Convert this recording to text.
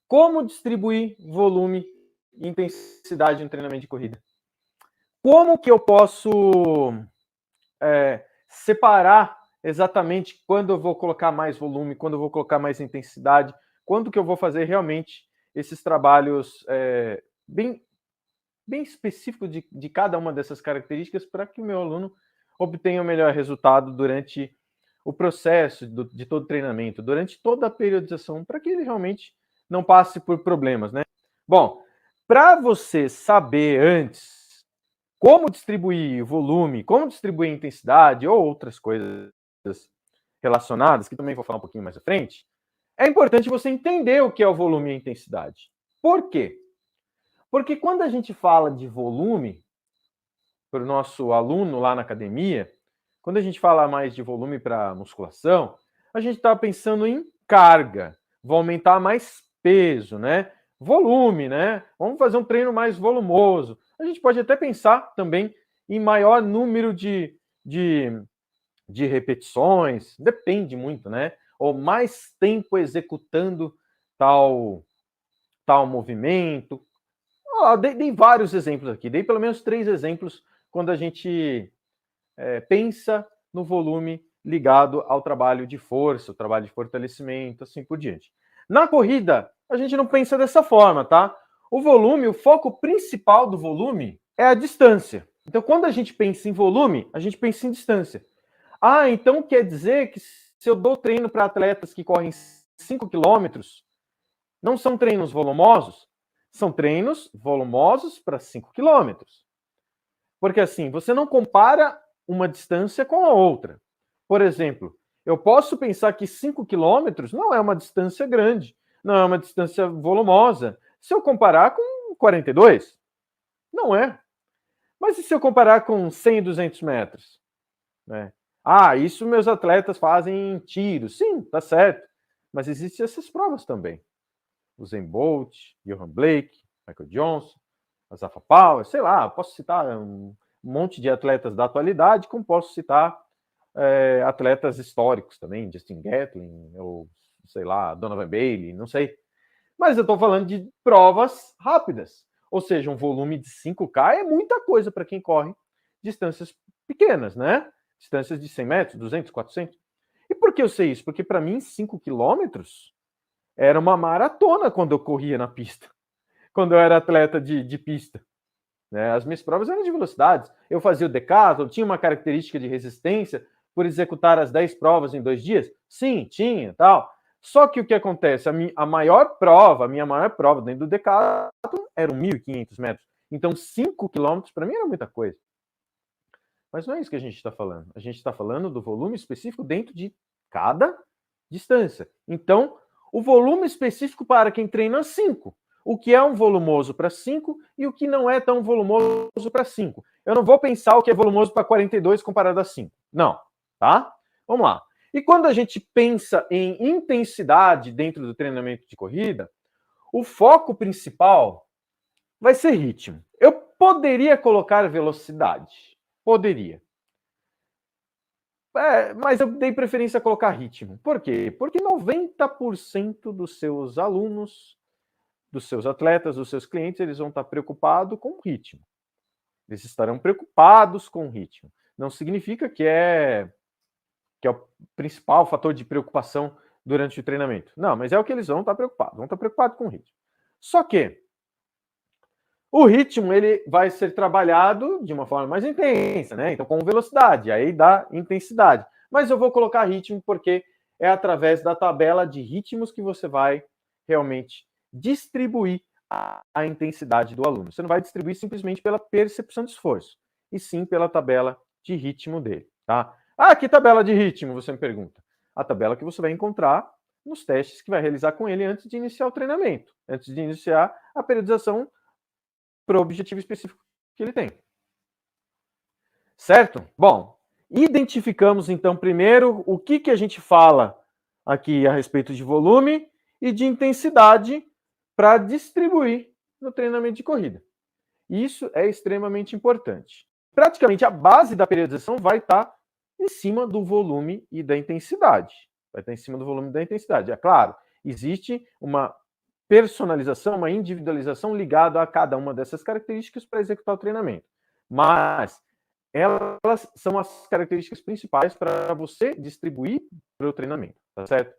Como distribuir volume e intensidade no treinamento de corrida? Como que eu posso separar exatamente quando eu vou colocar mais volume, quando eu vou colocar mais intensidade, quando que eu vou fazer realmente esses trabalhos bem específicos de cada uma dessas características para que o meu aluno obtenha o melhor resultado durante o processo de todo o treinamento, durante toda a periodização, para que ele realmente não passe por problemas, né? Bom, para você saber antes como distribuir volume, como distribuir intensidade ou outras coisas relacionadas, que também vou falar um pouquinho mais à frente, é importante você entender o que é o volume e a intensidade. Por quê? Porque quando a gente fala de volume, para o nosso aluno lá na academia, quando a gente fala mais de volume para musculação, a gente está pensando em carga, vou aumentar mais peso, né? Volume, né? Vamos fazer um treino mais volumoso. A gente pode até pensar também em maior número de repetições, depende muito, né? Ou mais tempo executando tal movimento. Dei vários exemplos aqui, dei pelo menos 3 exemplos quando a gente pensa no volume ligado ao trabalho de força, o trabalho de fortalecimento, assim por diante. Na corrida, a gente não pensa dessa forma, tá? O volume, o foco principal do volume é a distância. Então, quando a gente pensa em volume, a gente pensa em distância. Ah, então quer dizer que se eu dou treino para atletas que correm 5 quilômetros, não são treinos volumosos? São treinos volumosos para 5 quilômetros. Porque assim, você não compara uma distância com a outra. Por exemplo, eu posso pensar que 5 quilômetros não é uma distância grande, não é uma distância volumosa. Se eu comparar com 42, não é. Mas e se eu comparar com 100 e 200 metros? Né? Ah, isso meus atletas fazem em tiros. Sim, tá certo. Mas existem essas provas também. Usain Bolt, Johan Blake, Michael Johnson, Asafa Power, sei lá, posso citar um monte de atletas da atualidade, como posso citar atletas históricos também, Justin Gatlin, ou sei lá, Donovan Bailey, não sei. Mas eu estou falando de provas rápidas, ou seja, um volume de 5K é muita coisa para quem corre distâncias pequenas, né? Distâncias de 100 metros, 200, 400. E por que eu sei isso? Porque para mim 5 quilômetros era uma maratona quando eu corria na pista, quando eu era atleta de pista. Né? As minhas provas eram de velocidades. Eu fazia o decathlon, tinha uma característica de resistência por executar as 10 provas em 2 dias? Sim, tinha, tal. Só que o que acontece? A minha maior prova dentro do decathlon eram 1.500 metros. Então, 5 quilômetros para mim era muita coisa. Mas não é isso que a gente está falando. A gente está falando do volume específico dentro de cada distância. Então, o volume específico para quem treina 5. O que é um volumoso para 5 e o que não é tão volumoso para 5. Eu não vou pensar o que é volumoso para 42 comparado a 5. Não, tá? Vamos lá. E quando a gente pensa em intensidade dentro do treinamento de corrida, o foco principal vai ser ritmo. Eu poderia colocar velocidade. Poderia. Mas eu dei preferência a colocar ritmo. Por quê? Porque 90% dos seus alunos, dos seus atletas, dos seus clientes, eles vão estar preocupados com o ritmo. Eles estarão preocupados com o ritmo. Não significa que é o principal fator de preocupação durante o treinamento. Não, mas é o que eles vão estar preocupados. Vão estar preocupados com o ritmo. Só que o ritmo ele vai ser trabalhado de uma forma mais intensa, né? Então, com velocidade, aí dá intensidade. Mas eu vou colocar ritmo porque é através da tabela de ritmos que você vai realmente distribuir a intensidade do aluno. Você não vai distribuir simplesmente pela percepção de esforço, e sim pela tabela de ritmo dele, tá? Ah, que tabela de ritmo, você me pergunta? A tabela que você vai encontrar nos testes que vai realizar com ele antes de iniciar o treinamento, antes de iniciar a periodização para o objetivo específico que ele tem. Certo? Bom, identificamos então primeiro o que a gente fala aqui a respeito de volume e de intensidade para distribuir no treinamento de corrida. Isso é extremamente importante. Praticamente a base da periodização vai estar em cima do volume e da intensidade. Vai estar em cima do volume e da intensidade. É claro, existe uma personalização, uma individualização ligada a cada uma dessas características para executar o treinamento. Mas elas são as características principais para você distribuir para o treinamento, tá certo?